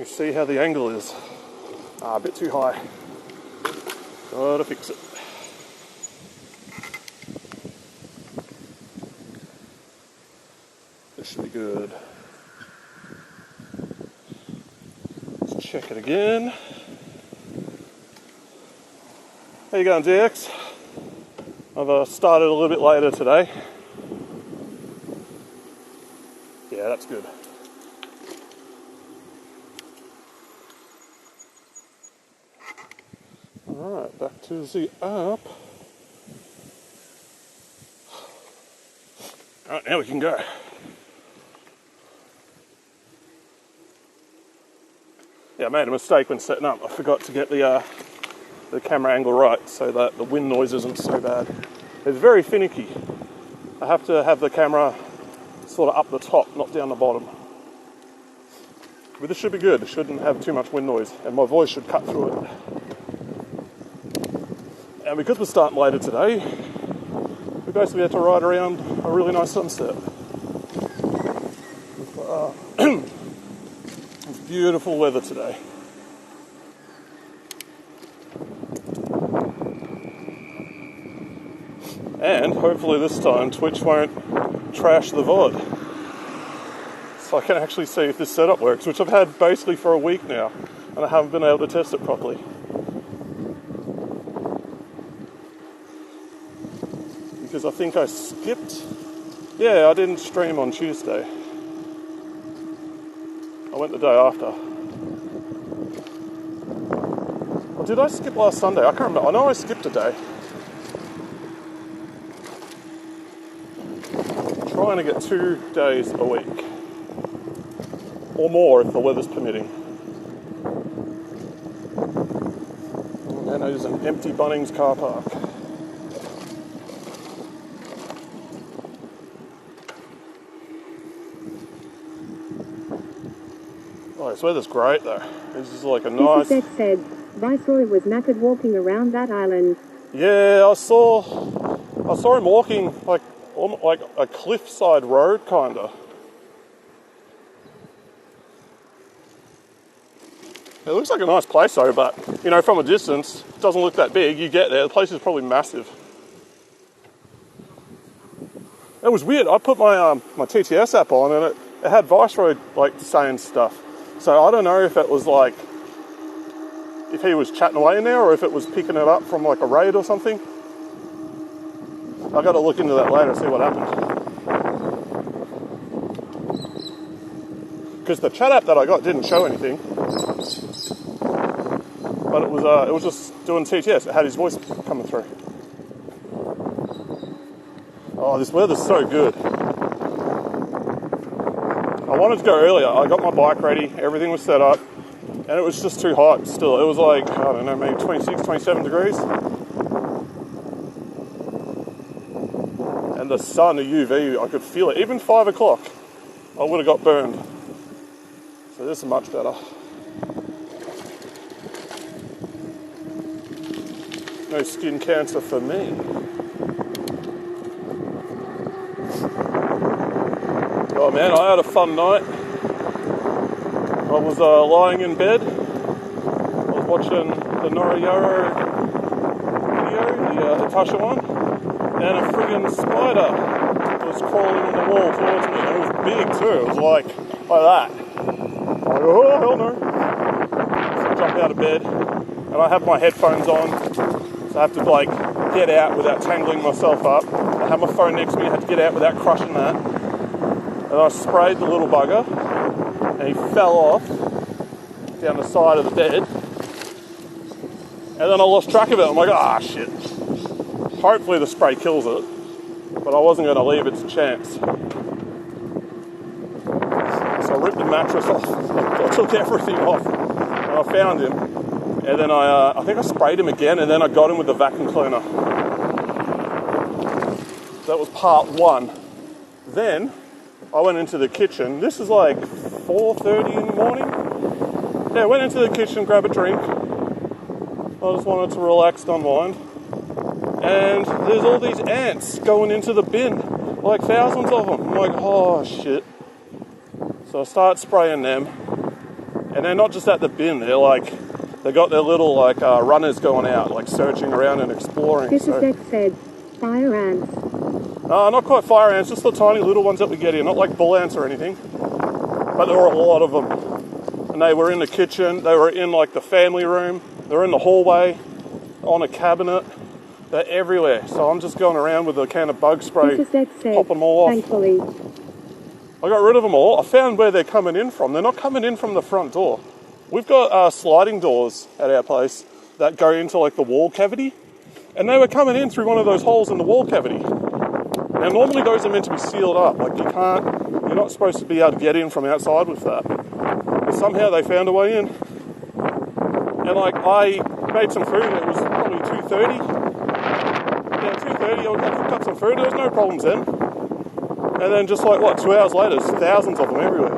see how the angle is. A bit too high. Gotta fix it. This should be good. Let's check it again. How you going, DX? I've started a little bit later today. Yeah, that's good. Alright, back to the up. Alright, now we can go. Yeah, I made a mistake when setting up. I forgot to get the camera angle right so that the wind noise isn't so bad. It's very finicky. I have to have the camera sort of up the top, not down the bottom. But this should be good. It shouldn't have too much wind noise, and my voice should cut through it. And because we're starting later today, we basically had to ride around a really nice sunset. It's beautiful weather today. And hopefully this time Twitch won't trash the VOD. So I can actually see if this setup works, which I've had basically for a week now, and I haven't been able to test it properly. Because I think I skipped... Yeah, I didn't stream on Tuesday. I went the day after. Or did I skip last Sunday? I can't remember. I know I skipped a day. Trying to get 2 days a week. Or more if the weather's permitting. And there's an empty Bunnings car park. Oh, this weather's great though. This is like a nice... said Viceroy was knackered walking around that island. Yeah, I saw him walking like a cliffside road kinda. It looks like a nice place though, but you know, from a distance, it doesn't look that big. You get there, the place is probably massive. It was weird. I put my my TTS app on and it had Viceroy like saying stuff. So I don't know if it was like, if he was chatting away in there or if it was picking it up from like a raid or something. I got to look into that later and see what happened. Because the chat app that I got didn't show anything. But it was just doing TTS. It had his voice coming through. Oh, this weather's so good. I wanted to go earlier. I got my bike ready, everything was set up, and it was just too hot still. It was like, I don't know, maybe 26, 27 degrees. And the sun, the UV, I could feel it. Even 5 o'clock, I would have got burned. So this is much better. No skin cancer for me. Oh man, I had a fun night. I was lying in bed. I was watching the Noriyaro video, the Natasha one, and a friggin' spider was crawling on the wall towards me. It was big too. It was like that. I'm like, oh hell no! So I jumped out of bed, and I have my headphones on, so I have to like get out without tangling myself up. I had my phone next to me. I had to get out without crushing that. And I sprayed the little bugger, and he fell off down the side of the bed. And then I lost track of it. I'm like, ah, shit. Hopefully the spray kills it, but I wasn't going to leave it to chance. So I ripped the mattress off. I took everything off, and I found him. And then I think I sprayed him again, and then I got him with the vacuum cleaner. That was part one. Then I went into the kitchen. This is like 4:30 in the morning. Yeah, I went into the kitchen, grab a drink. I just wanted to relax, unwind. And there's all these ants going into the bin, like thousands of them. I'm like, oh shit. So I start spraying them, And they're not just at the bin, they got their little runners going out, like searching around and exploring. This is X said, fire ants. Not quite fire ants, just the tiny little ones that we get here, not like bull ants or anything. But there were a lot of them. And they were in the kitchen, they were in like the family room, they were in the hallway, on a cabinet. They're everywhere. So I'm just going around with a can of bug spray, popping them all off. Thankfully. I got rid of them all. I found where they're coming in from. They're not coming in from the front door. We've got sliding doors at our place that go into like the wall cavity. And they were coming in through one of those holes in the wall cavity. Now normally those are meant to be sealed up. Like you're not supposed to be able to get in from outside with that. But somehow they found a way in. And like I made some food, it was probably 2:30. Yeah, 2:30, I cooked up some food, there was no problems then. And then just 2 hours later, there's thousands of them everywhere.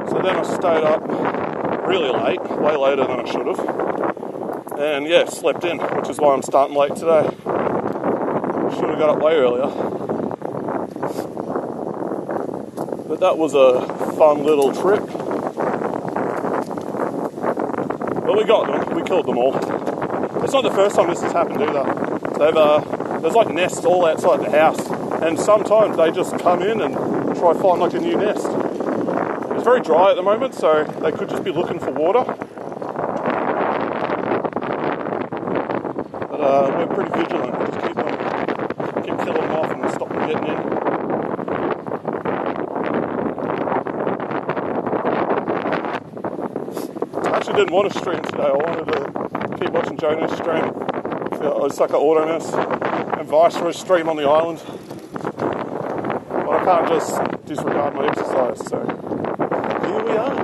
So then I stayed up really late, way later than I should have. And yeah, slept in, which is why I'm starting late today. Should have got up way earlier. But that was a fun little trip. But we got them, we killed them all. It's not the first time this has happened either. There's like nests all outside the house, and sometimes they just come in and try to find like a new nest. It's very dry at the moment, so they could just be looking for water. But we're pretty vigilant. We just keep killing them off and stop them getting in. I actually didn't want to stream today. I wanted to keep watching Jonah's stream. So I was like an Autoness and Viceroy's stream on the island. But I can't just disregard my exercise, so here we are.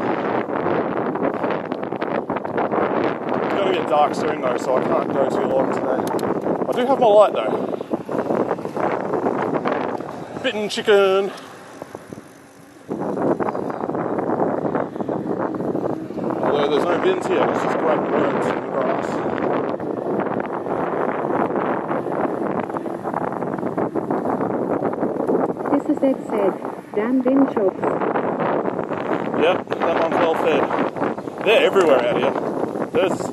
It's going to get dark soon though, so I can't go too long today. I do have my light though. Bitten chicken. Although there's no bins here, it's just great worms in the grass. This is Ed said, damn bin chops. Yep, that one's well fed. They're everywhere out here.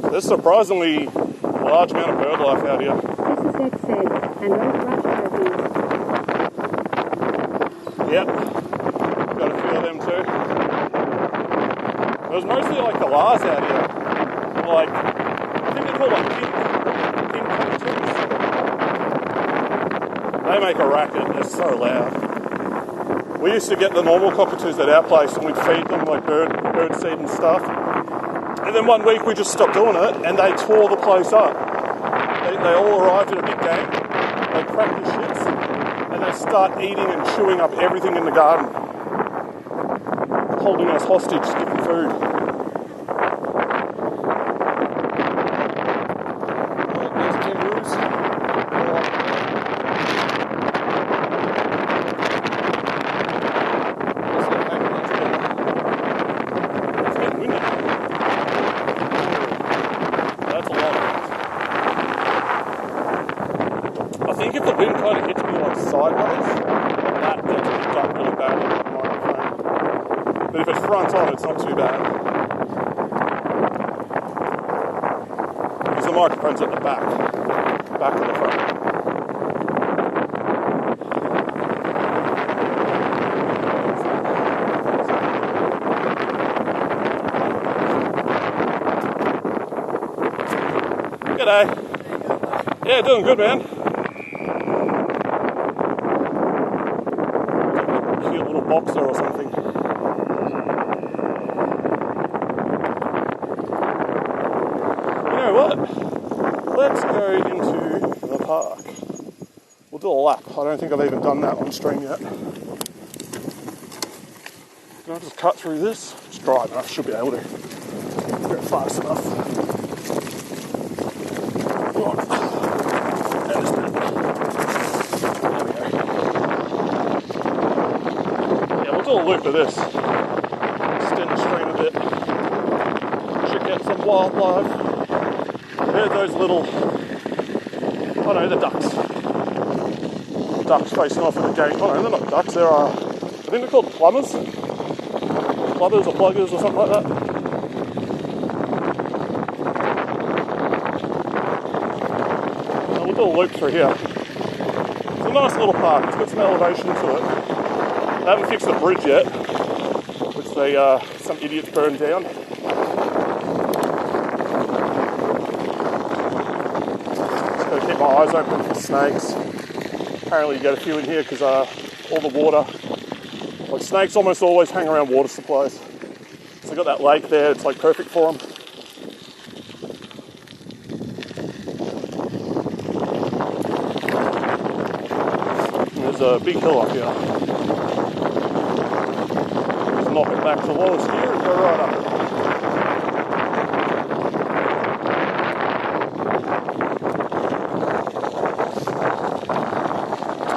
There's surprisingly large amount of bird life out here. This is Ed said, and old brush turkeys. Yep, got a few of them too. It was mostly like the lars out here. Like, I think they're called like pink cockatoos. They make a racket, they're so loud. We used to get the normal cockatoos at our place and we'd feed them like bird seed and stuff. And then one week we just stopped doing it and they tore the place up. They all arrived at a big game, they cracked the shits, and they start eating and chewing up everything in the garden. Holding us hostage, skipping food. There's kangaroos. It's getting windy. That's a lot of it. I think if the wind kind of hits me like sideways, that gets picked up really bad on the microphone. But if it's front on, it's not too bad. Because the microphone's at the back of the phone. G'day. Yeah, doing good, man. Cute little boxer or something. You know what? Let's go into the park. We'll do a lap. I don't think I've even done that on stream yet. Can I just cut through this? It's dry enough, should be able to. Go fast enough. A loop of this. Extend the stream a bit. Check out some wildlife. There's those little, the ducks. Ducks facing off at the gate. Oh no, they're not ducks, I think they're called plumbers. clubbers or pluggers or something like that. Now we'll do a loop through here. It's a nice little park. It's got some elevation to it. They haven't fixed the bridge yet, which some idiots burned down. Just gotta keep my eyes open for snakes. Apparently you get a few in here because all the water, like snakes almost always hang around water supplies. So I got that lake there, it's like perfect for them. And there's a big hill up here. Just knock it back to lowest here and go right up it.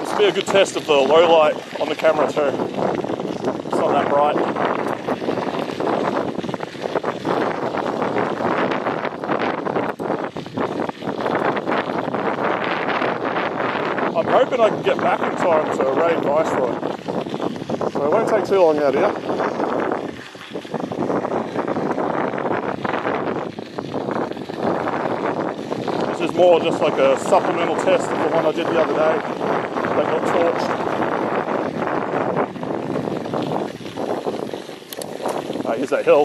This will be a good test of the low light on the camera too. It's not that bright. I'm hoping I can get back in time to raid Viceroy. So it won't take too long out here. This is more just like a supplemental test of the one I did the other day that got torched. Here's that hill.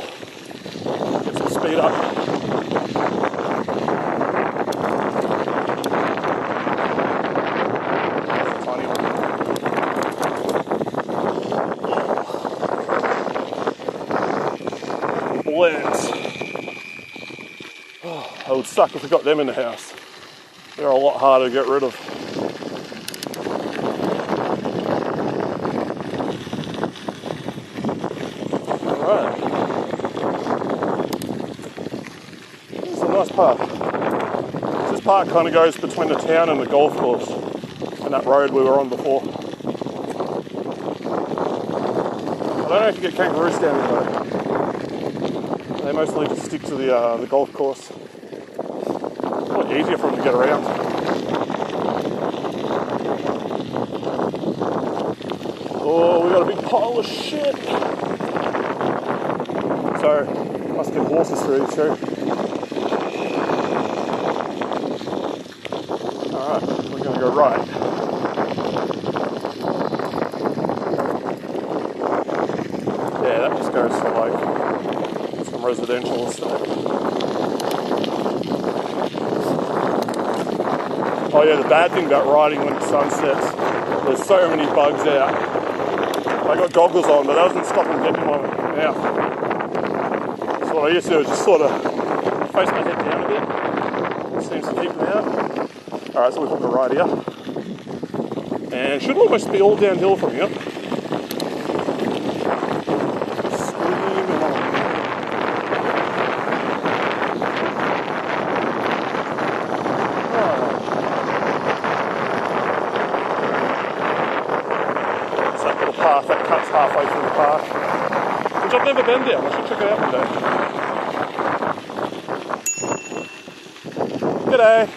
Get some speed up. Blends. Oh, it would suck if we got them in the house. They're a lot harder to get rid of. Alright. This is a nice park. This park kind of goes between the town and the golf course and that road we were on before. I don't know if you get kangaroos down there though. They mostly just stick to the golf course. It's a lot easier for them to get around. Oh, we got a big pile of shit. So, must get horses through too. Alright, we're going to go right. Yeah, that just goes to like residential estate. Oh yeah, the bad thing about riding when the sun sets, there's so many bugs out. I got goggles on, but that doesn't stop them getting in my mouth. So what I used to do is just sort of face my head down a bit. It seems to keep them out. Alright, so we've got the right here. And it should almost be all downhill from here. Path that cuts halfway through the park, which I've never been down. I should check it out one day. G'day.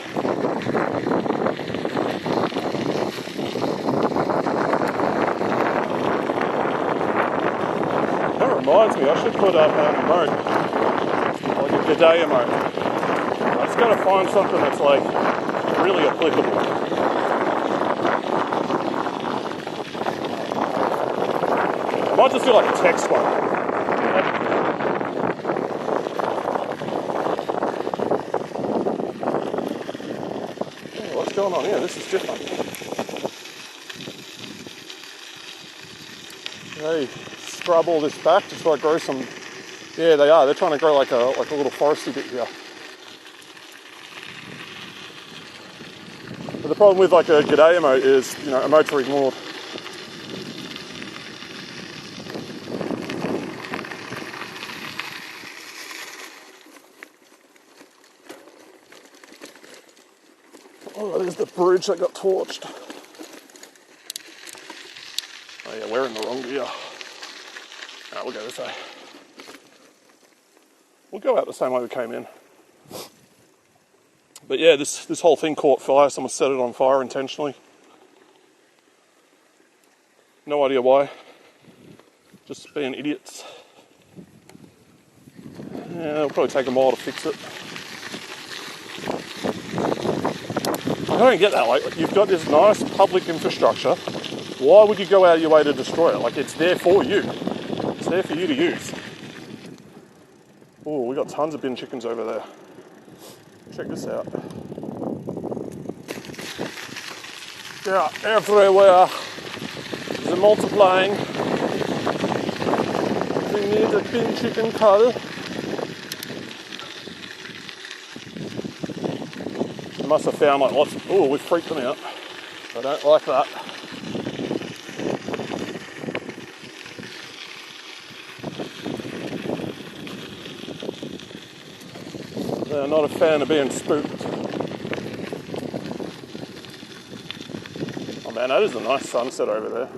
That reminds me, I should put up an emote, like a g'day emote. I just got to find something that's like really applicable. I might just do like a text one. Oh, what's going on here? This is different. They scrub all this back just so I grow some. Yeah, they are. They're trying to grow like a little foresty bit here. But the problem with like a g'day emote is, you know, emotes are ignored. Oh, there's the bridge that got torched. Oh yeah, we're in the wrong gear. Alright, we'll go this way. We'll go out the same way we came in. But yeah, this whole thing caught fire. Someone set it on fire intentionally. No idea why. Just being idiots. Yeah, it'll probably take a while to fix it. I don't get that. Like, you've got this nice public infrastructure. Why would you go out of your way to destroy it? Like, it's there for you. It's there for you to use. Oh, we got tons of bin chickens over there. Check this out. Yeah, everywhere. They're multiplying. We need a bin chicken cull. They must have found like lots of... Oh, we freaked them out. I don't like that. They're not a fan of being spooked. Oh man, that is a nice sunset over there.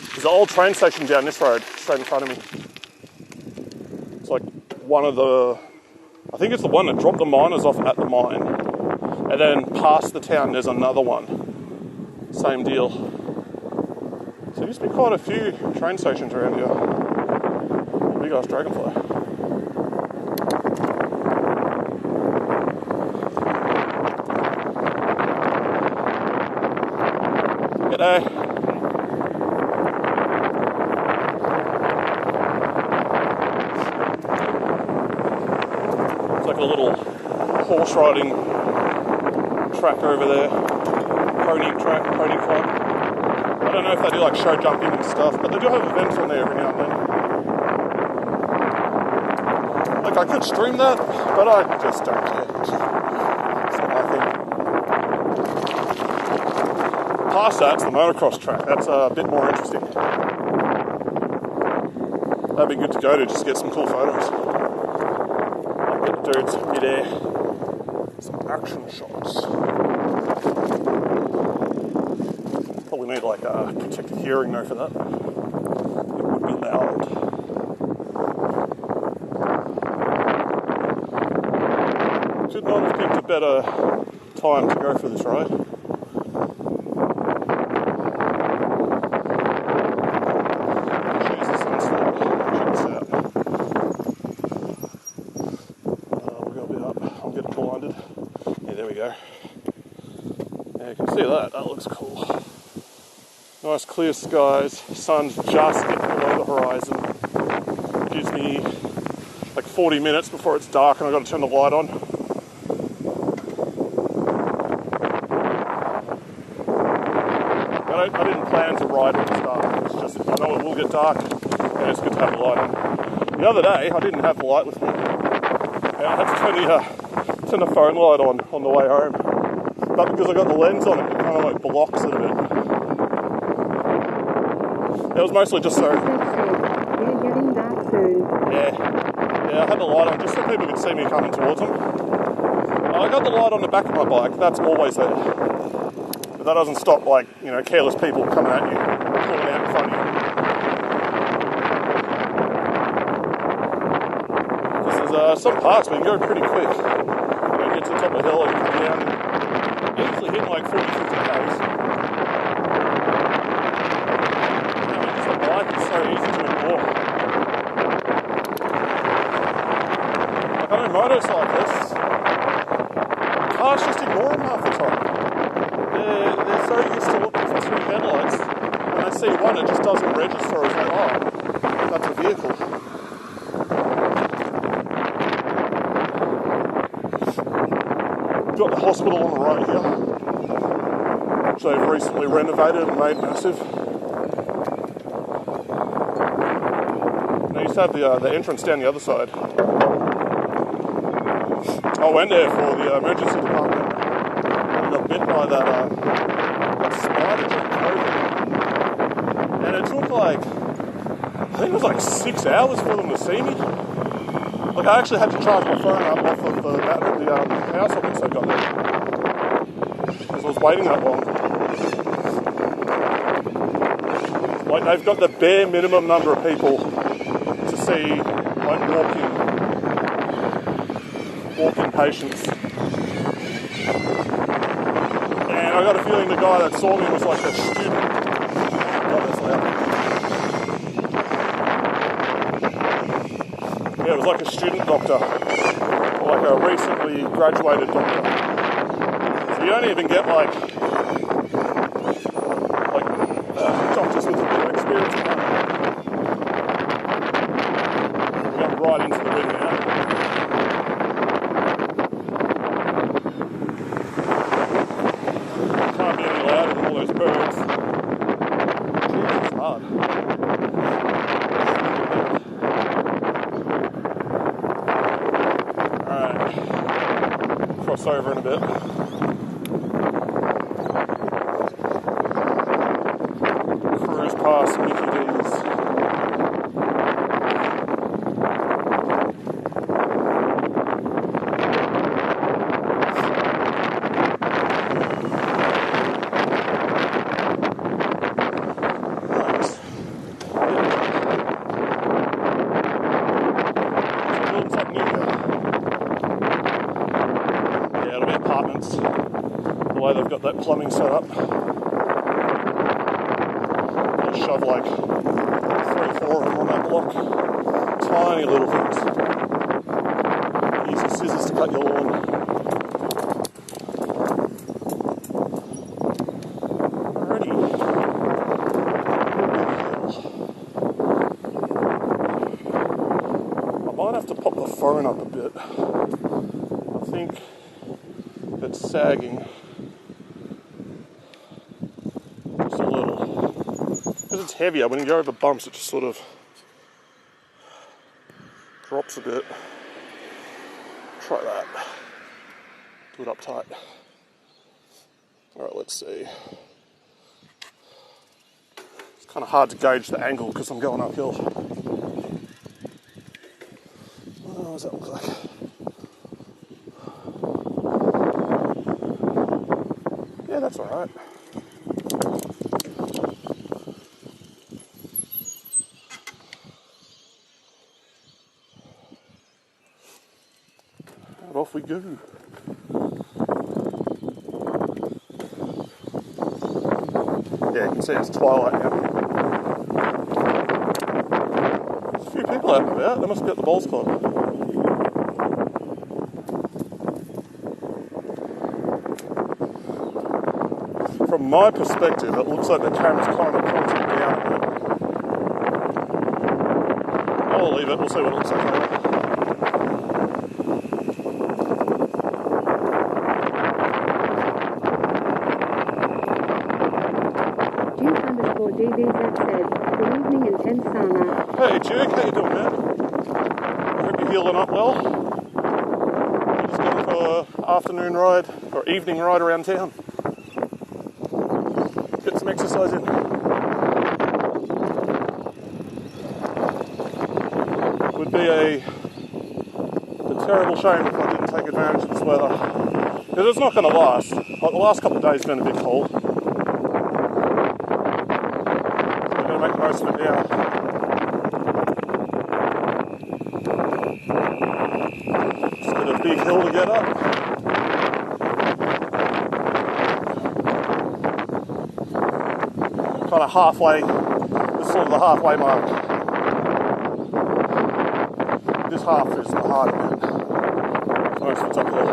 There's an old train station down this road, straight in front of me. It's like one of the... I think it's the one that dropped the miners off at the mine. And then past the town, there's another one. Same deal. So there used to be quite a few train stations around here. Big ass dragonfly. G'day. It's like a little horse riding track over there. Pony track, pony club. I don't know if they do like show jumping and stuff, but they do have events on there every now and then. Like, I could stream that, but I just don't care. It's not my thing. Past that's the motocross track. That's a bit more interesting. That'd be good to go to just get some cool photos. Like get the dudes mid-air. Some action shots. Probably need like a protected hearing though for that. It would be loud. Should not have picked a better time to go for this ride. Choose the sunset. Check this out. We're going to be up. I'm getting blinded. Yeah, there we go. Yeah, you can see that. That looks cool. Nice clear skies. Sun's just getting below the horizon. Gives me like 40 minutes before it's dark and I've got to turn the light on. I didn't plan to ride when it's dark. It's just, I know it will get dark and it's good to have the light on. The other day, I didn't have the light with me. And I had to turn the phone light on the way home. But because I got the lens on it, it kind of like blocks it a bit. It was mostly just so... They're getting dark soon. Yeah, I had the light on just so people could see me coming towards them. I got the light on the back of my bike, that's always there. But that doesn't stop, like, you know, careless people coming at you, pulling out in front of you. Because there's some parts where you can go pretty quick. You know, get to the top of the hill and come down and easily hit like 40, 50 k's. The bike is so easy to ignore. Like, I know motorcyclists, cars just ignore them half the time. They're so used to looking for two headlights. When they see one, it just doesn't register as like, oh, that's a vehicle. Got the hospital on the right here, which they've recently renovated and made massive. They used to have the entrance down the other side. I went there for the emergency department. Got bit by that spider during COVID. And it took like, I think it was like 6 hours for them to see me. Like, I actually had to charge my phone up off of the power sockets they got there. Because I was waiting that long. Like, they've got the bare minimum number of people to see, like, walk-in patients. I got a feeling the guy that saw me was like a student. God, that's loud. Yeah, it was like a student doctor, or like a recently graduated doctor. So you don't even get like doctors with a bit of experience in that. We're going right into the ring now. Can't be any louder than all those birds. Jeez, it's hard. Cross over in a bit. Cruise past Mickey D's. Nice. It looks like new here. Apartments, the way they've got that plumbing set up. They'll shove like 3 or 4 of them on that block. Tiny little things. Use your scissors to cut your lawn. Alrighty. I might have to pop the phone up a bit. I think it's sagging just a little. Because it's heavier, when you go over bumps it just sort of drops a bit. Try that. Do it up tight. Alright, let's see. It's kind of hard to gauge the angle because I'm going uphill. What does that look like? Yeah, that's alright. And off we go. Yeah, you can see it's twilight now. There's a few people out and about. They must be at the bowls club. From my perspective, it looks like the camera's kind of pointing down a bit. I'll leave it, we'll see what it looks like later. Duke_DVZ said, good evening and tense summer. Hey Duke, how you doing, man? I hope you're healing up well. We're just going for an afternoon ride, or evening ride around town. Get some exercise in. Would be a terrible shame if I didn't take advantage of this weather. Because it's not going to last. Like the last couple of days have been a bit cold. We're going to make the most of it now. Just got a big hill to get up. Kind of halfway, this is sort of the halfway mark. This half is the hard bit. Most of it's uphill.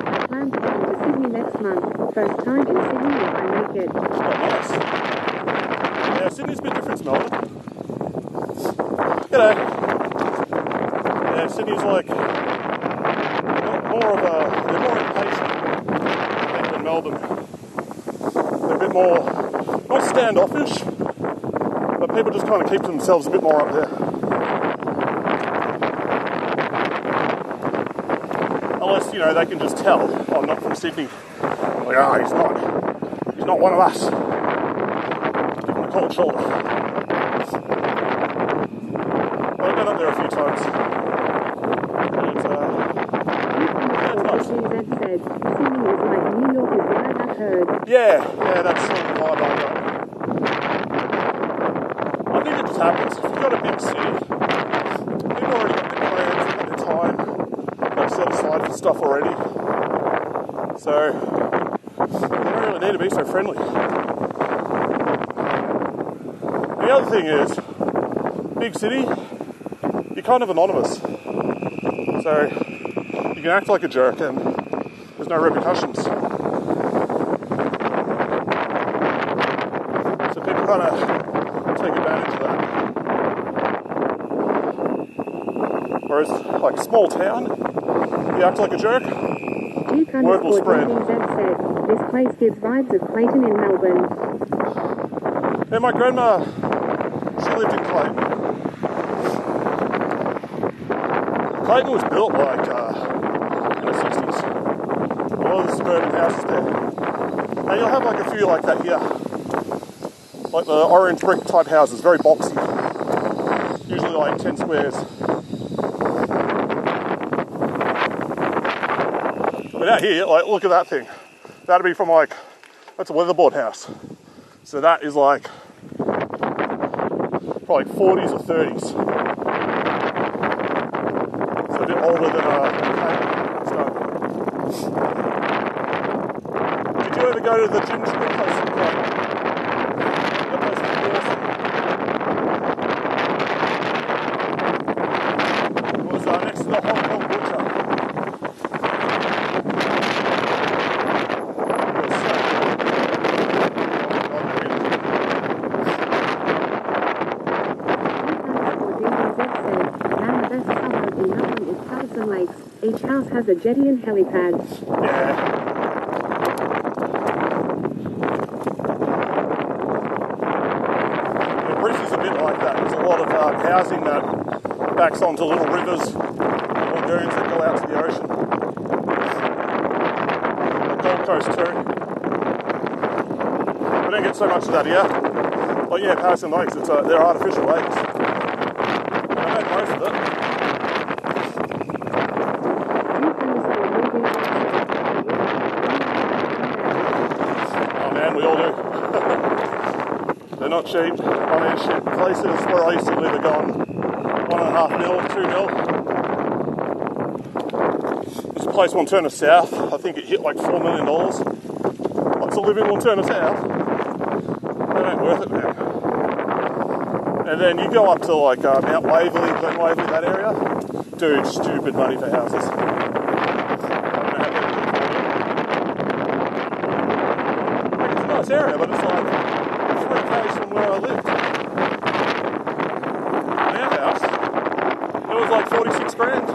I plan to come to Sydney next month. First time in Sydney if I make it. Oh, nice. Yeah, Sydney's a bit different to Melbourne. G'day. Yeah, Sydney's like more of a, they're more impatient than Melbourne. They're a bit more, not standoffish, but people just kind of keep to themselves a bit more up there. Unless, you know, they can just tell, oh, I'm not from Sydney. Like, oh, he's not one of us. Give him a cold shoulder. Well, I've been up there a few times. That said, Sydney is like New York is what I have heard. Yeah, that's sort of the vibe I got. I think it just happens. If you've got a big city, people already got their plans, they've got their time, they've set aside for stuff already. So, they don't really need to be so friendly. the other thing is, big city, you're kind of anonymous. So you can act like a jerk and there's no repercussions. So people kind of take advantage of that. Whereas, like a small town, you act like a jerk, word will spread. Said, this place gives vibes of Clayton in Melbourne. Yeah, my grandma, she lived in Clayton. Clayton was built like in the 60s. A lot of the suburban houses there. And you'll have like a few like that here. Like the orange brick type houses, very boxy. Usually like 10 squares. But out here, like, look at that thing. That'd be from like, that's a weatherboard house. So that is like, probably 40s or 30s. So a bit older than stone. Did you ever go to the gingerbread place in Clayton? That place is awesome. It was next to the Hong Kong butcher. Each house has a jetty and helipad. Yeah. Brisbane's a bit like that. There's a lot of housing that backs onto little rivers or lagoons that go out to the ocean. The Gold Coast too. We don't get so much of that here. But yeah, Patterson Lakes, they're artificial lakes. And I've had most of it. We all do. They're not cheap. I mean, shit, places where I used to live are gone 1.5 mil, 2 mil. There's a place Wanturna South, I think it hit like $4 million. What's to live in Wanturna South? That ain't worth it, man. And then you go up to like Mount Waverley, Glen Waverley, that area. Dude, stupid money for houses. Area, but it's like 3 k's from where I lived. In our house, it was like 46 grand in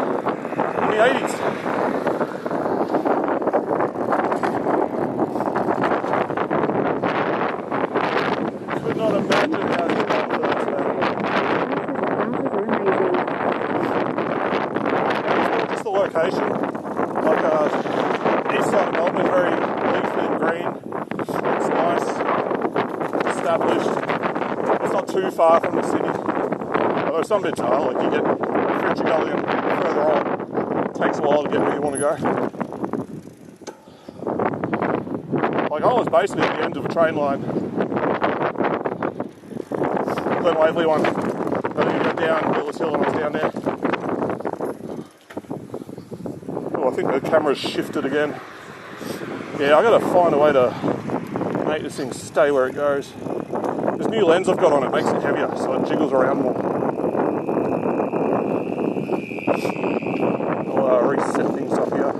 the 80s. Could not imagine how to get that for that today. It's more just the location. Like east side of Melbourne, very leafy and green. It's nice, established. It's not too far from the city. Although some bits are, like you get French Gully and further on. It takes a while to get where you want to go. Like I was basically at the end of a train line. Glen Waverley one. Then you go down Willis Hill and I was down there. Oh, I think the camera's shifted again. Yeah, I gotta find a way to make this thing stay where it goes. This new lens I've got on it makes it heavier, so it jiggles around more. I'll reset things up here.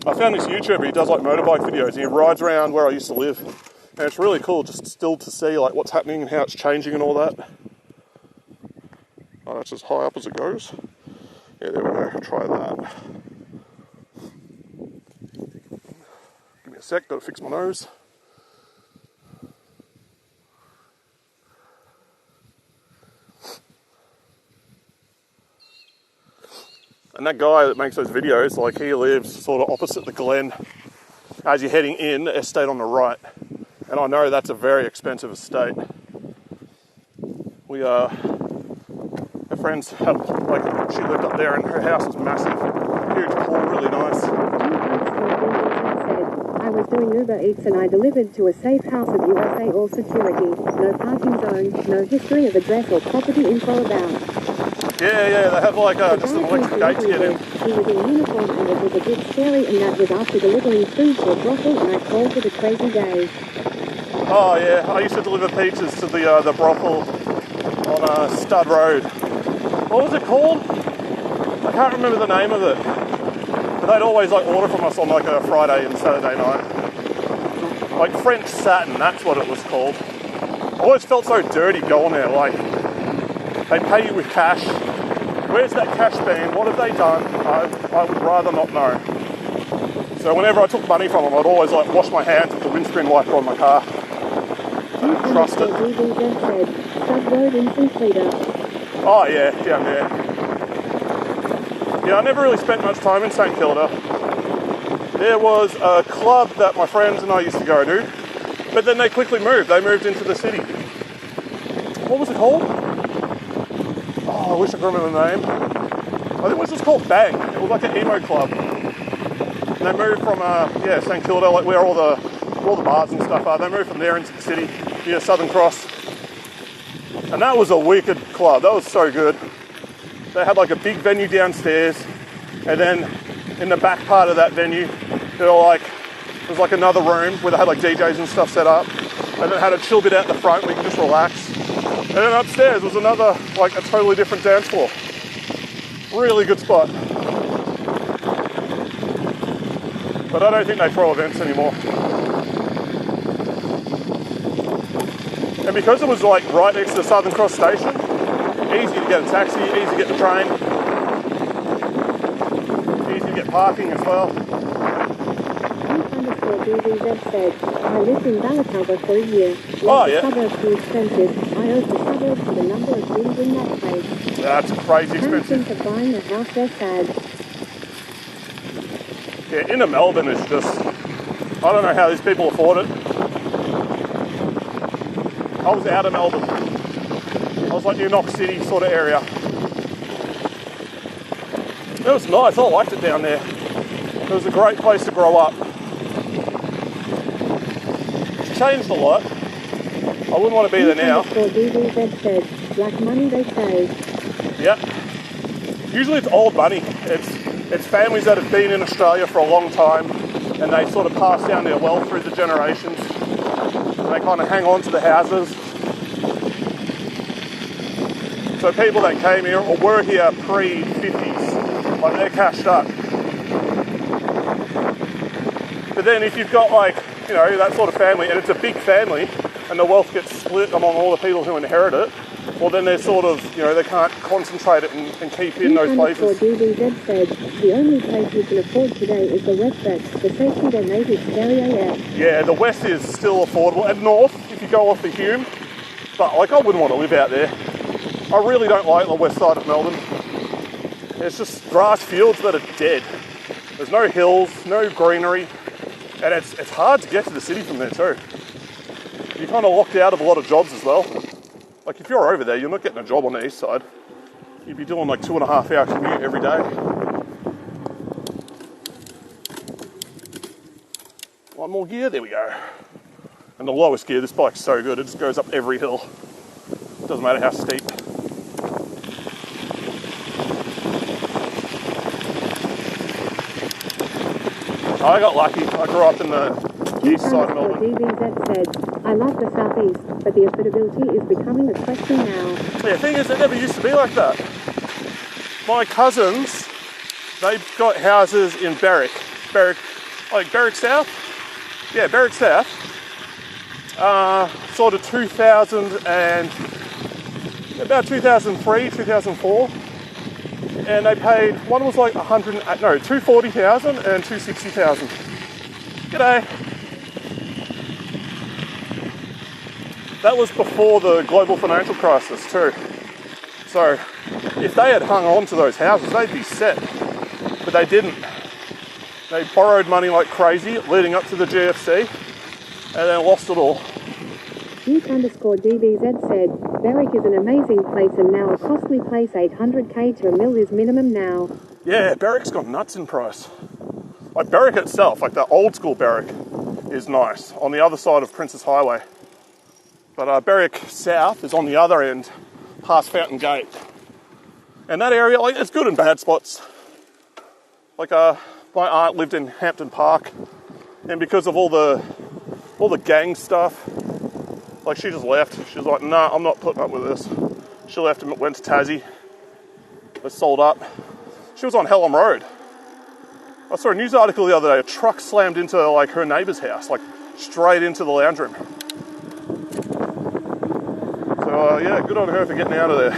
I found this YouTuber, he does like motorbike videos, and he rides around where I used to live. And it's really cool just still to see like what's happening and how it's changing and all that. Oh, that's as high up as it goes. Yeah, there we go, try that. Give me a sec, gotta fix my nose. And that guy that makes those videos, like he lives sort of opposite the Glen. As you're heading in, the estate on the right. And I know that's a very expensive estate. We our friends have, like, she lived up there and her house was massive. Huge pool, really nice. I was doing Uber Eats and I delivered to a safe house of USA all security. No parking zone, no history of address or property info about. Yeah, they have like just an electric gate to get in. He was in uniform and it was a bit scary, and that was after delivering food to a brothel, and I called it a crazy day. Oh yeah, I used to deliver pizzas to the brothel on Stud Road. What was it called? I can't remember the name of it. But they'd always like order from us on like a Friday and Saturday night. Like French Satin, that's what it was called. I always felt so dirty going there, like they pay you with cash. Where's that cash been? What have they done? I would rather not know. So whenever I took money from them, I'd always like wash my hands with the windscreen wiper on my car. I didn't trust it. Oh yeah, down there. Yeah, I never really spent much time in St Kilda. There was a club that my friends and I used to go to, but then they quickly moved. They moved into the city. What was it called? Oh, I wish I could remember the name. I think it was just called Bang. It was like an emo club. And they moved from St Kilda, like where all the bars and stuff are. They moved from there into the city near Southern Cross. And that was a wicked club. That was so good. They had like a big venue downstairs, and then in the back part of that venue, there was like another room where they had like DJs and stuff set up, and then had a chill bit out the front where you could just relax. And then upstairs was another, like a totally different dance floor. Really good spot. But I don't think they throw events anymore. And because it was like right next to the Southern Cross station, easy to get a taxi, easy to get the train, easy to get parking as well. DVZ said, I lived in Balaclava for a year. The suburbs too expensive. I owed the suburbs for the number of rooms in that place. That's crazy expensive. Can't think of buying a house there, sad. Yeah, inner Melbourne is just, I don't know how these people afford it. I was out of Melbourne. I was like New Knox City sort of area. It was nice, I liked it down there. It was a great place to grow up. It's changed a lot. I wouldn't want to be there now. Black money they say. Yeah. Usually it's old money. It's families that have been in Australia for a long time, and they sort of pass down their wealth through the generations. And they kind of hang on to the houses. So people that came here or were here pre-50s, like they're cashed up. But then if you've got like, you know, that sort of family, and it's a big family, and the wealth gets split among all the people who inherit it, well then they're sort of, you know, they can't concentrate it and keep in those places. DVZ said, the only place you can afford today is the West West. The safety they made is scary AF. Yeah, the West is still affordable. And North, if you go off the Hume, but like I wouldn't want to live out there. I really don't like the west side of Melbourne. It's just grass fields that are dead. There's no hills, no greenery, and it's hard to get to the city from there too. You're kind of locked out of a lot of jobs as well. Like if you're over there, you're not getting a job on the east side. You'd be doing like 2.5 hour commute every day. One more gear, there we go. And the lowest gear, this bike's so good, it just goes up every hill. Doesn't matter how steep. I got lucky. I grew up in the east side of Melbourne. DVZ said, I love the southeast, but the affordability is becoming a question now. Yeah, the thing is, it never used to be like that. My cousins, they've got houses in Berwick South? Yeah, Berwick South. Sort of 2003, 2004. And they paid, one was like 240,000 and 260,000. G'day. That was before the global financial crisis too. So if they had hung on to those houses, they'd be set. But they didn't. They borrowed money like crazy leading up to the GFC and then lost it all. Duke_DVZ said, Berwick is an amazing place and now a costly place. 800k to $1 million is minimum now. Yeah, Berwick's gone nuts in price. Like Berwick itself, like the old school Berwick, is nice on the other side of Princess Highway. But Berwick South is on the other end, past Fountain Gate. And that area, like, it's good and bad spots. Like, my aunt lived in Hampton Park, and because of all the gang stuff, like, she just left. She was like, nah, I'm not putting up with this. She left and went to Tassie. They sold up. She was on Hallam Road. I saw a news article the other day. A truck slammed into, like, her neighbour's house, like, straight into the lounge room. So, yeah, good on her for getting out of there.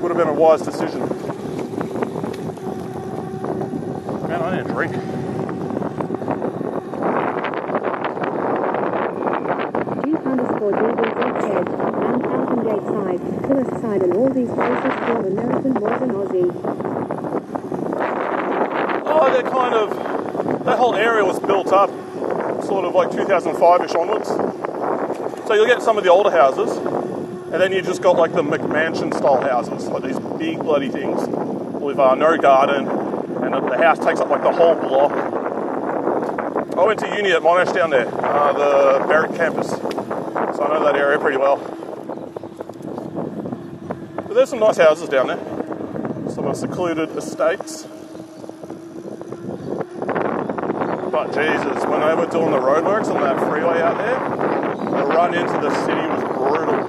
Would have been a wise decision. Man, I need a drink. Duke_DBZ said, round Fountain Gate side, Phyllis side and all these places feel American more than Aussie. Oh, they're kind of... That whole area was built up sort of like 2005-ish onwards. So you'll get some of the older houses, and then you just got like the McMansion-style houses, like these big bloody things with no garden, and the house takes up like the whole block. I went to uni at Monash down there, the Berwick campus, so I know that area pretty well. But there's some nice houses down there, some secluded estates. But Jesus, when they were doing the roadworks on that freeway out there, the run into the city was brutal.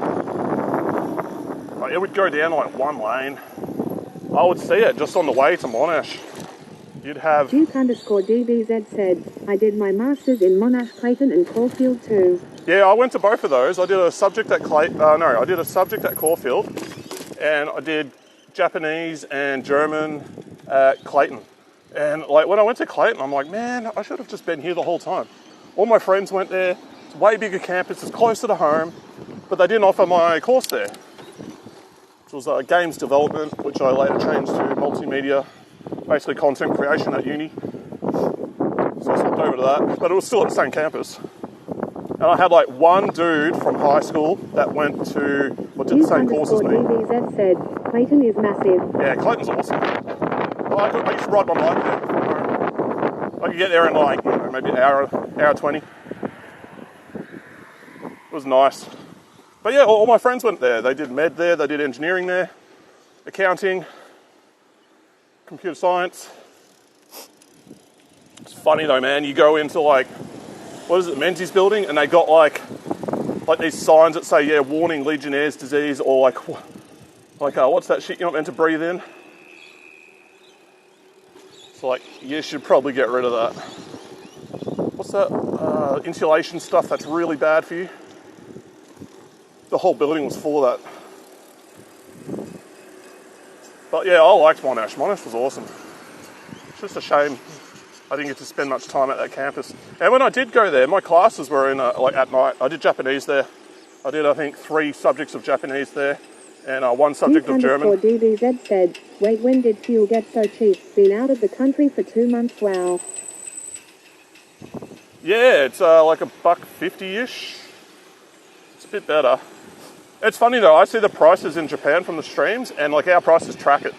Like, it would go down like one lane. I would see it just on the way to Monash. You'd have... Duke_DBZ said, I did my Masters in Monash, Clayton and Caulfield too. Yeah, I went to both of those. I did a subject at I did a subject at Caulfield, and I did Japanese and German at Clayton. And like when I went to Clayton, I'm like, man, I should have just been here the whole time. All my friends went there. It's a way bigger campus. It's closer to home, but they didn't offer my course there, which was games development, which I later changed to multimedia, basically content creation at uni. So I swapped over to that, but it was still at the same campus. And I had like one dude from high school that went to, did the same course as me. DBZ said, Clayton is massive. Yeah, Clayton's awesome. Well, I used to ride my bike there. I could get there in like, maybe an hour 20. It was nice. But yeah, all my friends went there. They did med there, they did engineering there, accounting, computer science. It's funny though, man. You go into like, what is it, Menzies building, and they got like these signs that say, yeah, warning Legionnaire's disease, or like what's that shit you're not meant to breathe in? It's like, you should probably get rid of that. What's that? Insulation stuff that's really bad for you. The whole building was full of that. But yeah, I liked Monash. Monash was awesome. It's just a shame I didn't get to spend much time at that campus. And when I did go there, my classes were in like at night. I did Japanese there. I did, I think, 3 subjects of Japanese there, and 1 subject of German. DBZ said, wait, when did fuel get so cheap? Been out of the country for 2 months, wow. Yeah, it's like $1.50-ish. It's a bit better. It's funny though, I see the prices in Japan from the streams, and like our prices track it.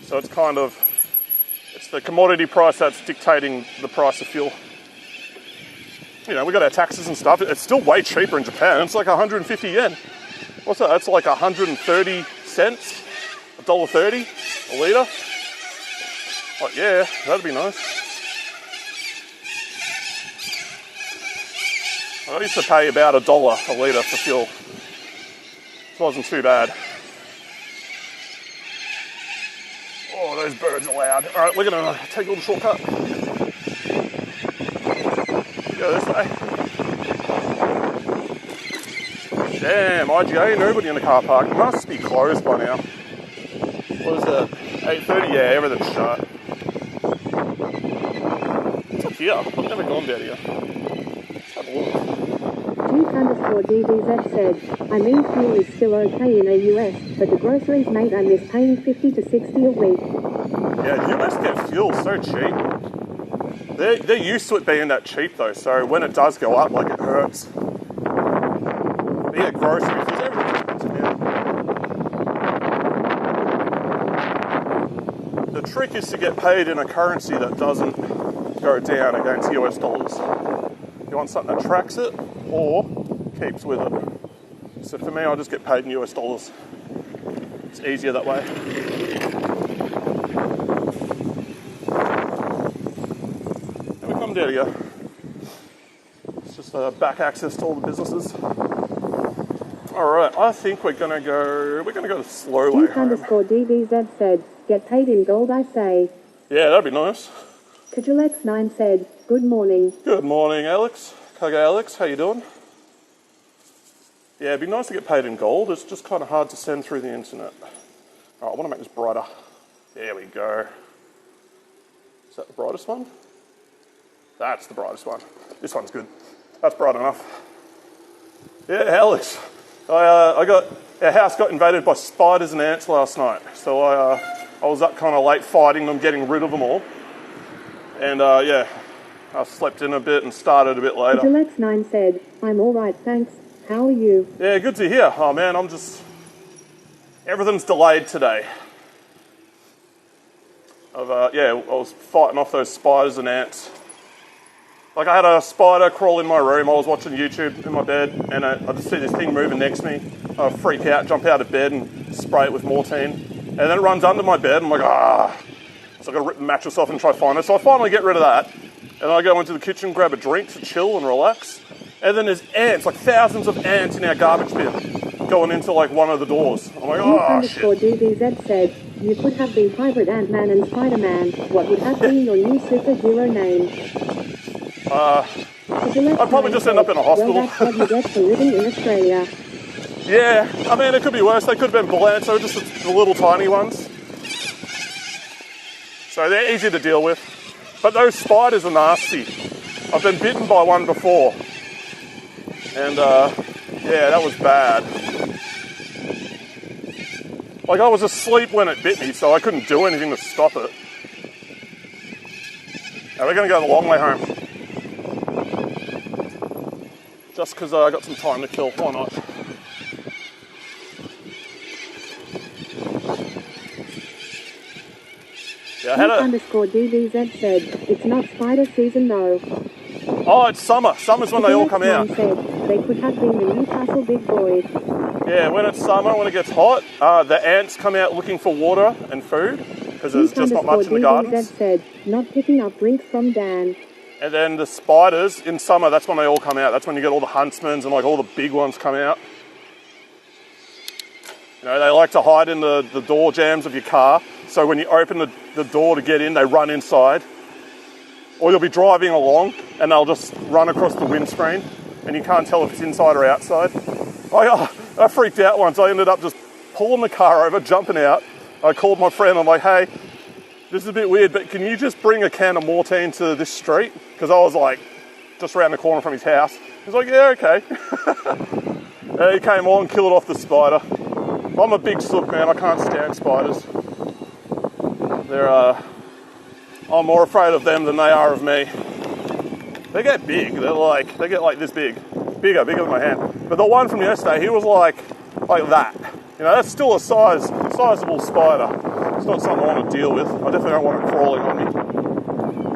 So it's kind of, it's the commodity price that's dictating the price of fuel. You know, we got our taxes and stuff. It's still way cheaper in Japan. It's like 150 yen. What's that? That's like 130 cents, $1.30 a litre. Oh yeah, that'd be nice. I used to pay about $1 a litre for fuel. It wasn't too bad. Oh, those birds are loud. All right, we're gonna take a little shortcut. Go this way. Damn, IGA, nobody in the car park. Must be closed by now. What is it? 8:30? Yeah, everything's shut. What's up here? I've never gone down here. Let's have a look. Duke_DBZ said, I mean fuel is still okay in the US, but the groceries, mate, I miss paying 50 to 60 a week. Yeah, US get fuel so cheap. They're used to it being that cheap though, so when it does go up, like, it hurts. But yeah, groceries, there's everything expensive now. The trick is to get paid in a currency that doesn't go down against US dollars. You want something that tracks it or keeps with it. So for me, I just get paid in US dollars. It's easier that way. Here we come down here. It's just back access to all the businesses. Alright, I think we're gonna go the slow way home. Duke_DBZ said, get paid in gold, I say. Yeah, that'd be nice. Kajalex9 said, good morning. Good morning, Alex. Okay, Alex, how you doing? Yeah, it'd be nice to get paid in gold. It's just kind of hard to send through the internet. Alright, I want to make this brighter. There we go. Is that the brightest one? That's the brightest one. This one's good. That's bright enough. Yeah, Alex. Our house got invaded by spiders and ants last night. So I was up kind of late fighting them, getting rid of them all. And yeah, I slept in a bit and started a bit later. Kajalex9 said, I'm alright, thanks. How are you? Yeah, good to hear. Oh man, everything's delayed today. I was fighting off those spiders and ants. Like I had a spider crawl in my room, I was watching YouTube in my bed, and I just see this thing moving next to me. I freak out, jump out of bed and spray it with mortine. And then it runs under my bed, and I'm like, So I've got to rip the mattress off and try to find it. So I finally get rid of that, and I go into the kitchen, grab a drink to chill and relax. And then there's ants, like thousands of ants in our garbage bin, going into like one of the doors. I'm like, shit. DBZ said, you could have been hybrid Ant-Man and Spider-Man. What would have been your new superhero name? I'd probably just end up in a hospital. Well, that's what you get for living in Australia. Yeah, I mean, it could be worse. They could have been Belanto, just the little tiny ones. So they're easy to deal with. But those spiders are nasty. I've been bitten by one before. And, yeah, that was bad. Like, I was asleep when it bit me, so I couldn't do anything to stop it. Now, we're going to go the long way home. Just because I got some time to kill. Why not? Yeah, _DBZ said, it's not spider season though. Oh, it's summer. Summer's when they all come out. Said, they could have been the Newcastle big boys. Yeah, when it's summer, when it gets hot, the ants come out looking for water and food because there's just not much in the gardens. Said, not picking up drinks from Dan. And then the spiders, in summer, that's when they all come out. That's when you get all the huntsmans and like all the big ones come out. You know, they like to hide in the door jambs of your car. So when you open the door to get in, they run inside. Or you'll be driving along and they'll just run across the windscreen and you can't tell if it's inside or outside. I freaked out once. I ended up just pulling the car over, jumping out. I called my friend. I'm like, hey, this is a bit weird, but can you just bring a can of mortine to this street? Because I was like just around the corner from his house. He's like, yeah, okay. And he came on, killed off the spider. I'm a big sook, man. I can't stand spiders. I'm more afraid of them than they are of me. They get big. They get like this big. Bigger than my hand. But the one from yesterday, he was like that. You know, that's still a sizable spider. It's not something I want to deal with. I definitely don't want it crawling on me.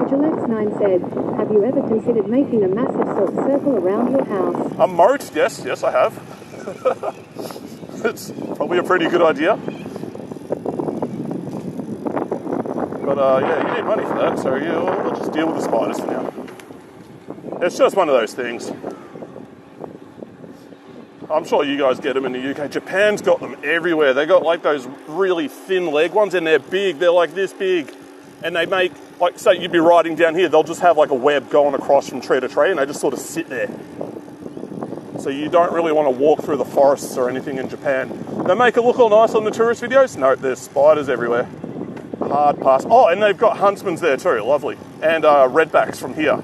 Kajalex9 said, have you ever considered making a massive salt circle around your house? A moat? Yes, I have. It's probably a pretty good idea. But yeah, you need money for that, so yeah, we'll just deal with the spiders for now. It's just one of those things. I'm sure you guys get them in the UK. Japan's got them everywhere. They got like those really thin leg ones and they're big. They're like this big. And they make, like say you'd be riding down here, they'll just have like a web going across from tree to tree and they just sort of sit there. So you don't really want to walk through the forests or anything in Japan. They make it look all nice on the tourist videos. No, there's spiders everywhere. Hard pass. Oh, and they've got huntsmans there too. Lovely. And redbacks from here.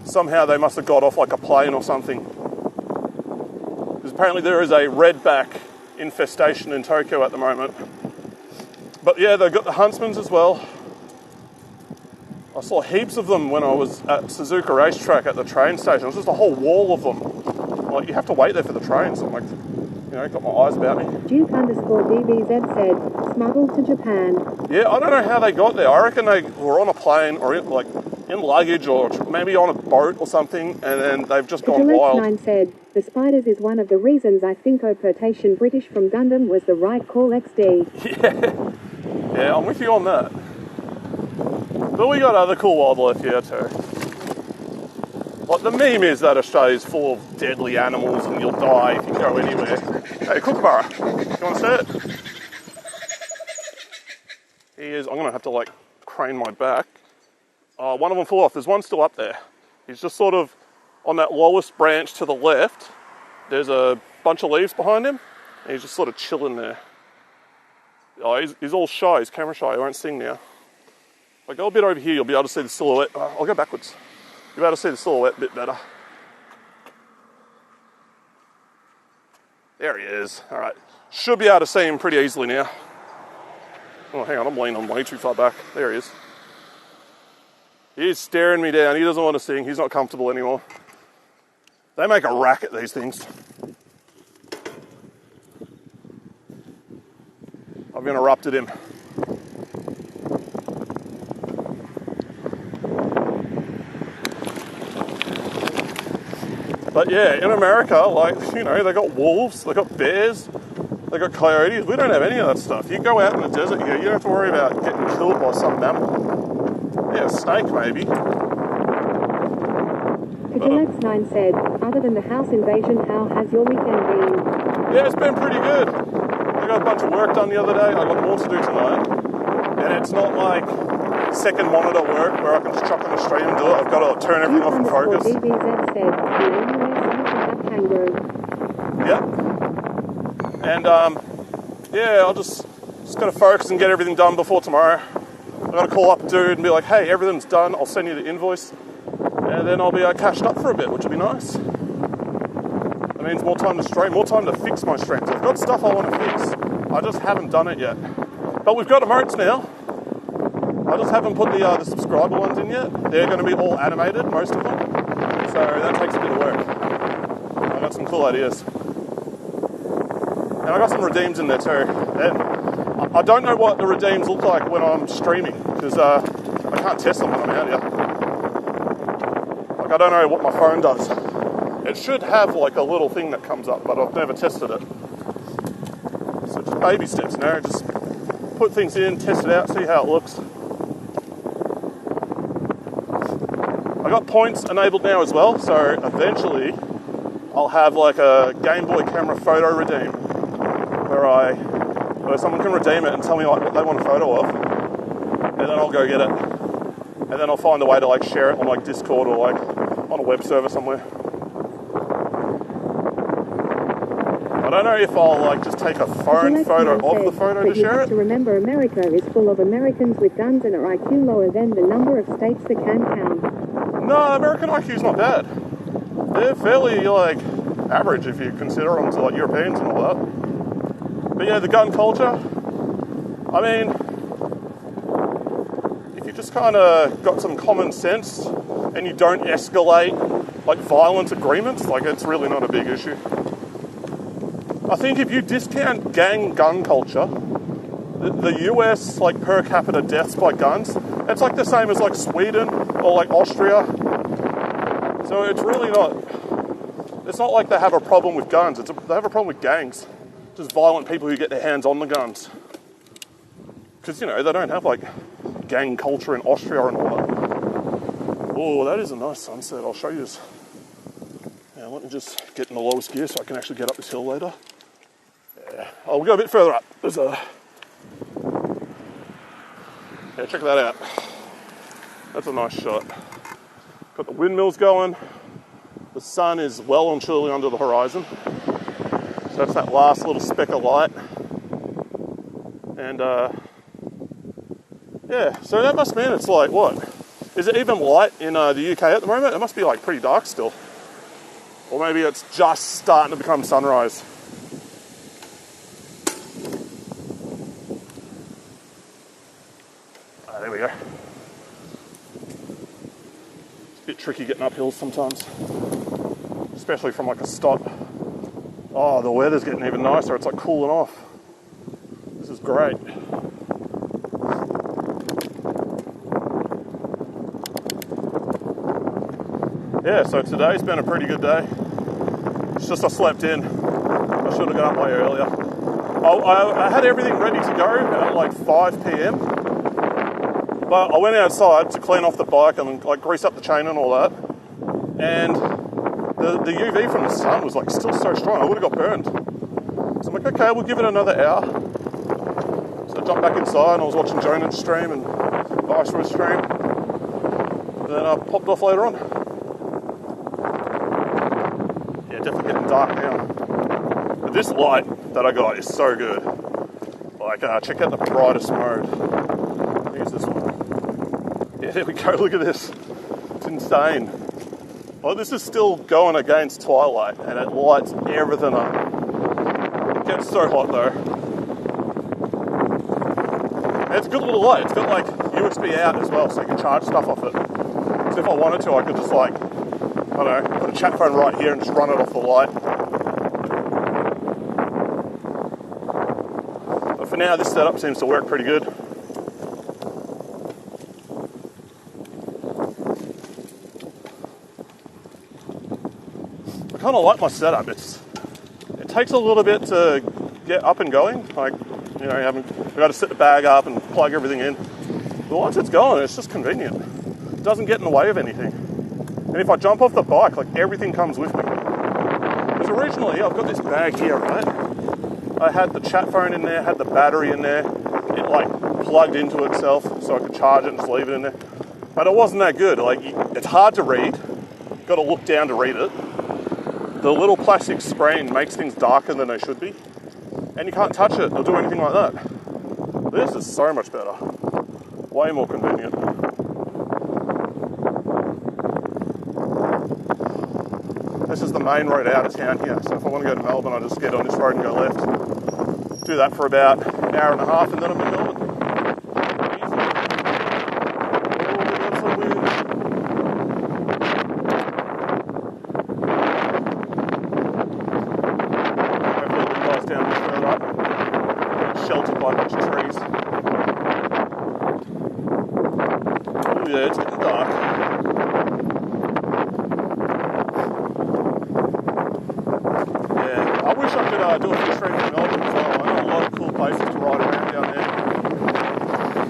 Somehow they must have got off like a plane or something. Because apparently there is a redback infestation in Tokyo at the moment. But yeah, they've got the huntsmans as well. I saw heaps of them when I was at Suzuka Racetrack at the train station. It was just a whole wall of them. Like, you have to wait there for the train, so I'm like, you know, got my eyes about me. Duke_DBZ said, smuggled to Japan. Yeah, I don't know how they got there. I reckon they were on a plane or like in luggage or maybe on a boat or something, and then they've just gone wild. 9 said, the spiders is one of the reasons I think importation British from Gundam was the right call XD. Yeah, I'm with you on that. But we got other cool wildlife here too. Like the meme is that Australia's full of deadly animals and you'll die if you go anywhere. Hey, Kookaburra, you want to see it? He is, I'm going to have to like crane my back. One of them flew off. There's one still up there. He's just sort of on that lowest branch to the left. There's a bunch of leaves behind him, and he's just sort of chilling there. Oh, he's all shy. He's camera shy. He won't sing now. If I go a bit over here, you'll be able to see the silhouette. I'll go backwards. You'll be able to see the silhouette a bit better. There he is. All right. Should be able to see him pretty easily now. Oh, hang on. I'm leaning way too far back. There he is. He's staring me down. He doesn't want to sing. He's not comfortable anymore. They make a racket, these things. I've interrupted him. But yeah, in America, like, you know, they got wolves, they got bears, they got coyotes. We don't have any of that stuff. You go out in the desert here, you don't have to worry about getting killed by some mammal. Yeah, a snake maybe. Alex 9 said, other than the house invasion, how has your weekend been? Yeah, it's been pretty good. I got a bunch of work done the other day. I got more to do tonight. And it's not like second monitor work where I can just chuck on the stream and do it. I've got to turn everything off and focus. DBZ said, yeah. And yeah, I'll just got to focus and get everything done before tomorrow. I've got to call up a dude and be like, hey, everything's done. I'll send you the invoice. And then I'll be cashed up for a bit, which will be nice. That means more time to stream, more time to fix my strength. I've got stuff I want to fix. I just haven't done it yet. But we've got emotes now. I just haven't put the subscriber ones in yet. They're going to be all animated, most of them. So that takes a bit of work. I've got some cool ideas. And I got some redeems in there too. And I don't know what the redeems look like when I'm streaming, because I can't test them when I'm out here. Like, I don't know what my phone does. It should have like a little thing that comes up, but I've never tested it. So just baby steps, you know, just put things in, test it out, see how it looks. I got points enabled now as well, so eventually I'll have like a Game Boy camera photo redeem where someone can redeem it and tell me like what they want a photo of, and then I'll go get it, and then I'll find a way to like share it on like Discord or like on a web server somewhere. I don't know if I'll like just take a phone photo of the photo to share it. To remember, America is full of Americans with guns and an IQ lower than the number of states that can count. No, American IQ's not bad. They're fairly like average if you consider them to like Europeans and all that. But yeah, the gun culture, I mean, if you just kind of got some common sense and you don't escalate like violent agreements, like it's really not a big issue. I think if you discount gang gun culture, the US like per capita deaths by guns, it's like the same as like Sweden or like Austria. So it's really not, it's not like they have a problem with guns, they have a problem with gangs. Just violent people who get their hands on the guns. Because, you know, they don't have like gang culture in Austria and all that. Oh, that is a nice sunset. I'll show you this. Now, let me just get in the lowest gear so I can actually get up this hill later. Yeah. Oh, we'll go a bit further up. There's a... Yeah, check that out. That's a nice shot. Got the windmills going. The sun is well and truly under the horizon. So that's that last little speck of light. And, yeah, so that must mean it's like, what? Is it even light in the UK at the moment? It must be like pretty dark still. Or maybe it's just starting to become sunrise. Ah, there we go. It's a bit tricky getting up hills sometimes. Especially from like a stop. Oh, the weather's getting even nicer. It's like cooling off. This is great. yeah, so today's been a pretty good day. It's just I slept in. I should have got up way earlier. I had everything ready to go at like 5 p.m. But I went outside to clean off the bike and like grease up the chain and all that. And the UV from the sun was like still so strong, I would have got burned. So I'm like, okay, we'll give it another hour. So I jumped back inside and I was watching Jonah's stream and Viceroy's stream. And then I popped off later on. Yeah, definitely getting dark now. But this light that I got is so good. Like, check out the brightest mode. I think it's this one. Yeah, there we go, look at this. It's insane. Well, this is still going against twilight and it lights everything up. It gets so hot though. And it's a good little light. It's got like USB out as well, so you can charge stuff off it. So if I wanted to, I could just like, I don't know, put a chat phone right here and just run it off the light. But for now, this setup seems to work pretty good. I kind of like my setup. It takes a little bit to get up and going. Like, you know, I've got to set the bag up and plug everything in. But once it's going, it's just convenient. It doesn't get in the way of anything. And if I jump off the bike, like everything comes with me. Because originally, I've got this bag here, right? I had the chat phone in there, had the battery in there. It like plugged into itself so I could charge it and just leave it in there. But it wasn't that good. Like, it's hard to read. You've got to look down to read it. The little plastic screen makes things darker than they should be. And you can't touch it or do anything like that. This is so much better. Way more convenient. This is the main road out of town here. So if I want to go to Melbourne, I just get on this road and go left. Do that for about an hour and a half and then I'm in Melbourne. Sheltered by a bunch of trees. Oh yeah, it's getting dark. Yeah, I wish I could do a fish stream in Melbourne as well. I know a lot of cool places to ride around down there.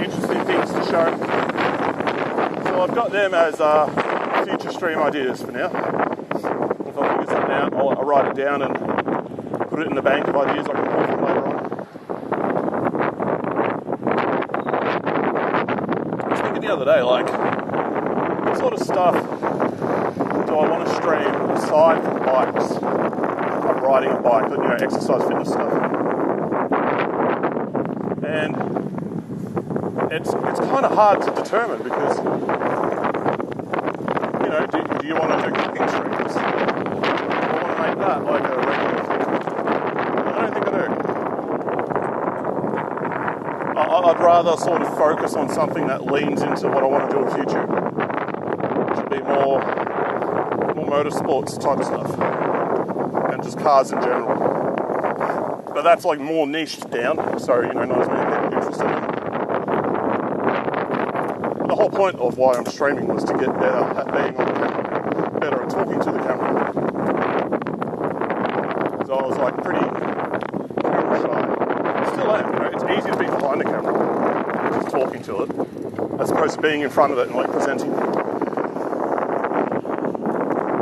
Interesting things to show. So I've got them as future stream ideas for now. If I figure something out, I'll write it down and put it in the bank of ideas I can pull from later on. The other day, like, what sort of stuff do I want to stream aside from bikes? Like riding a bike, but, you know, exercise fitness stuff. And it's kind of hard to determine because, you know, do you want to do cooking streams? Do I want to make that like a regular thing? I don't think I do. I'd rather sort of focus on something that leans into what I want to do in future. Which would be more motorsports type stuff. And just cars in general. But that's like more niched down, so, you know, not as many people interested in it. The whole point of why I'm streaming was to get better at being on the camera. Better at talking to the camera. So I was like pretty camera shy. Still am, you know, it's easy to be behind the camera, just talking to it, as opposed to being in front of it and like presenting.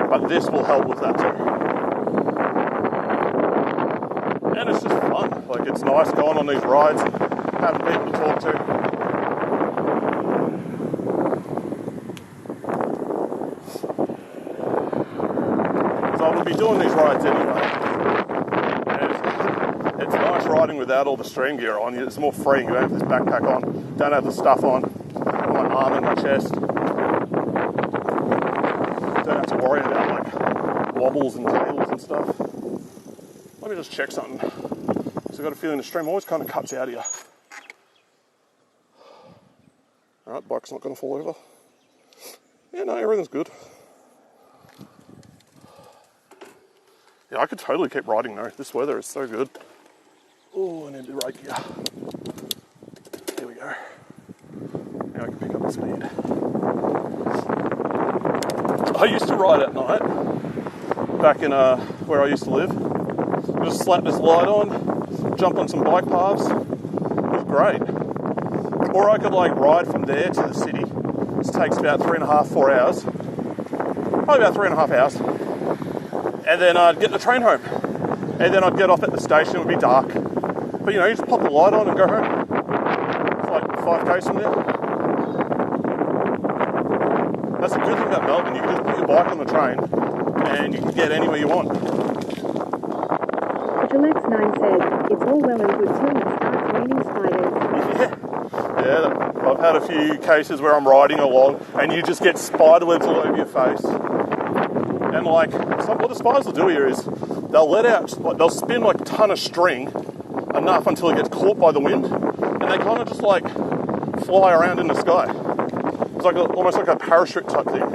But this will help with that too. And it's just fun, like it's nice going on these rides, having people to talk to. So I would be doing these rides anyway. It's nice riding without all the stream gear on. It's more free. You don't have this backpack on. Don't have the stuff on my arm and my chest. Don't have to worry about like wobbles and tails and stuff. Let me just check something. So I've got a feeling the stream always kind of cuts out here. Alright, bike's not going to fall over. Yeah, no, everything's good. Yeah, I could totally keep riding though. This weather is so good. Oh, I need to right here. There we go. Now I can pick up the speed. I used to ride at night back in where I used to live. Just slap this light on, jump on some bike paths. It was great. Or I could like ride from there to the city. This takes about 3.5, 4 hours. Probably about 3.5 hours. And then I'd get the train home. And then I'd get off at the station, it would be dark. But you know, you just pop the light on and go home. It's like 5k's from there. That's the good thing about Melbourne, you can just put your bike on the train and you can get anywhere you want. Alex9 said, it's all well and good till it starts raining spiders. Yeah, I've had a few cases where I'm riding along and you just get spider webs all over your face. And like, what the spiders will do here is they'll let out, they'll spin like a ton of string enough until it gets caught by the wind, and they kind of just like fly around in the sky. It's like almost like a parachute type thing.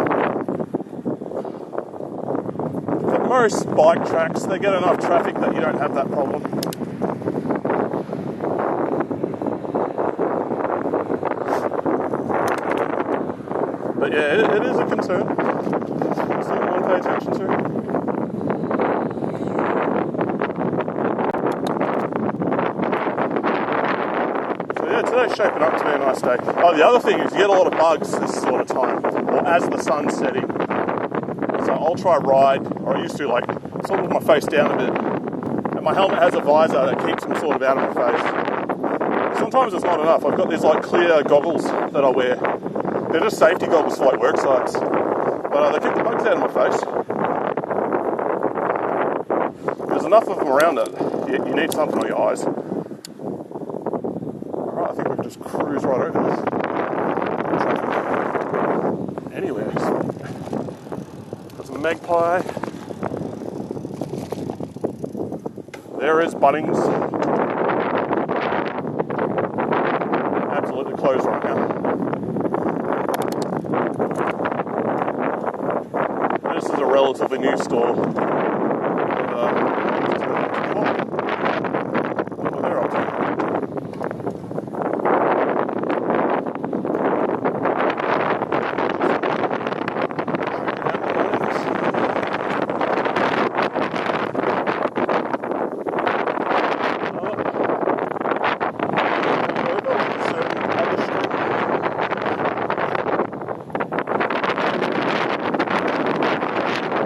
But most bike tracks, they get enough traffic that you don't have that problem. But yeah, it is a concern. Something I want to pay attention to. Today's shaping up to be a nice day. Oh, the other thing is you get a lot of bugs this sort of time, or as the sun's setting. So I'll try ride, or I used to like sort of with my face down a bit. And my helmet has a visor that keeps them sort of out of my face. Sometimes it's not enough. I've got these like clear goggles that I wear. They're just safety goggles for like work sites. But they keep the bugs out of my face. There's enough of them around that you need something on your eyes. I think we can just cruise right over this. Anyway, got some Magpie. There is Bunnings. Absolutely closed right now. This is a relatively new store.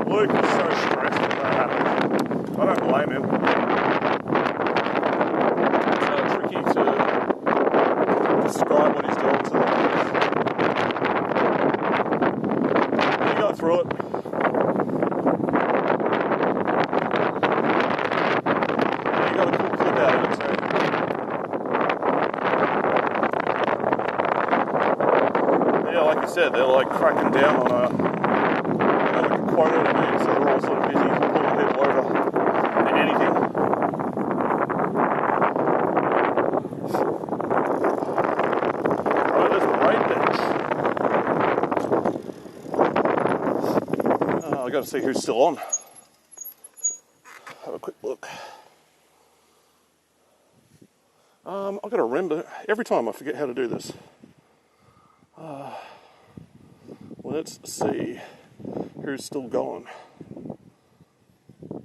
Luke is so stressed when that happens. I don't blame him. It's tricky to describe what he's doing to them. He got through it. He got a cool clip out of it too. Yeah, like you said, they're like cracking down on quota to do, so they're all sort of busy pulling people over and anything. Oh, there's a rain bench. I've got to see who's still on. Have a quick look. I've got to remember, every time I forget how to do this. Let's see. Who's still gone?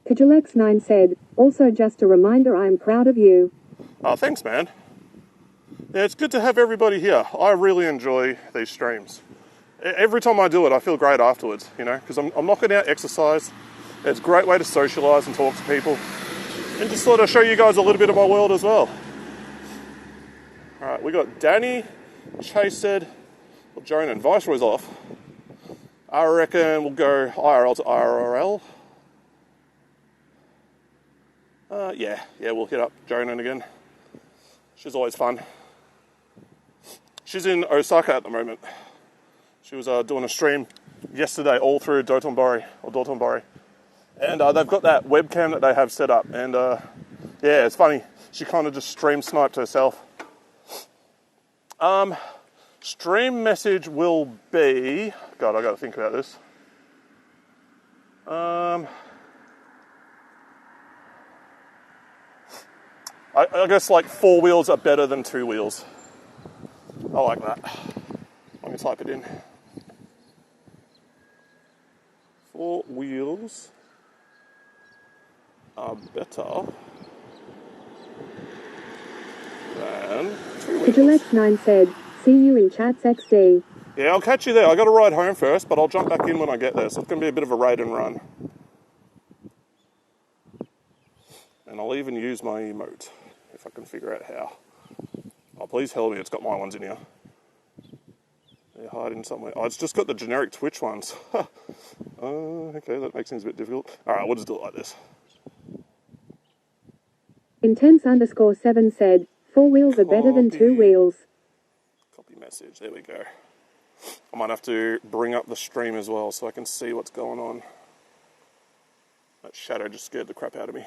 Kajalex9 said, also just a reminder I am proud of you. Oh, thanks, man. Yeah, it's good to have everybody here. I really enjoy these streams. Every time I do it, I feel great afterwards, you know, because I'm knocking out exercise. It's a great way to socialise and talk to people. And just sort of show you guys a little bit of my world as well. Alright, we got Danny, Chase said, well, Joan and Viceroy's off. I reckon we'll go IRL to IRL. Yeah, we'll hit up Jonan again. She's always fun. She's in Osaka at the moment. She was doing a stream yesterday all through Dotonbori. And they've got that webcam that they have set up. And yeah, it's funny. She kind of just stream sniped herself. Stream message will be... God, I got to think about this. I guess like 4 wheels are better than 2 wheels. I like that. I'm going to type it in. 4 wheels are better than 2 wheels. Vigil X9 said, see you in chats XD. Yeah, I'll catch you there. I got to ride home first, but I'll jump back in when I get there. So it's going to be a bit of a raid and run. And I'll even use my emote, if I can figure out how. Oh, please tell me it's got my ones in here. They're hiding somewhere. Oh, it's just got the generic Twitch ones. Okay, that makes things a bit difficult. Alright, we'll just do it like this. Intense_7 said, 4 wheels are better than 2 wheels. Copy message, there we go. I might have to bring up the stream as well so I can see what's going on. That shadow just scared the crap out of me.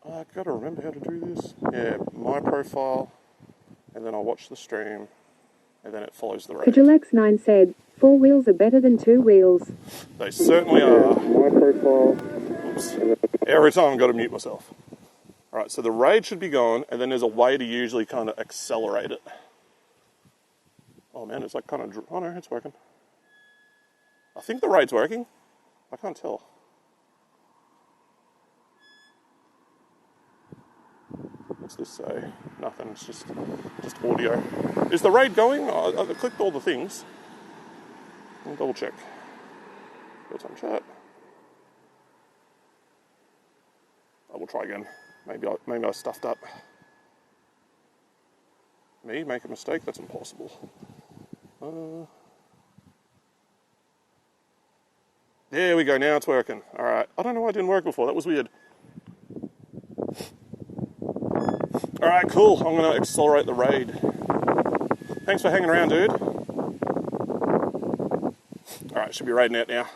I've got to remember how to do this. Yeah, my profile, and then I'll watch the stream, and then it follows the raid. Vigil X9 said, 4 wheels are better than 2 wheels. They certainly are. My profile. Oops. Every time I've got to mute myself. Alright, so the raid should be gone, and then there's a way to usually kind of accelerate it. Oh man, it's like kind of... Oh no, it's working. I think the raid's working. I can't tell. What's this say? Nothing, it's just audio. Is the raid going? I clicked all the things. I'll double check. Real-time chat. I will try again. Maybe I stuffed up. Me make a mistake? That's impossible. There we go, now it's working. Alright, I don't know why it didn't work before, that was weird. Alright, cool, I'm going to accelerate the raid. Thanks for hanging around, dude. Alright, should be raiding out now.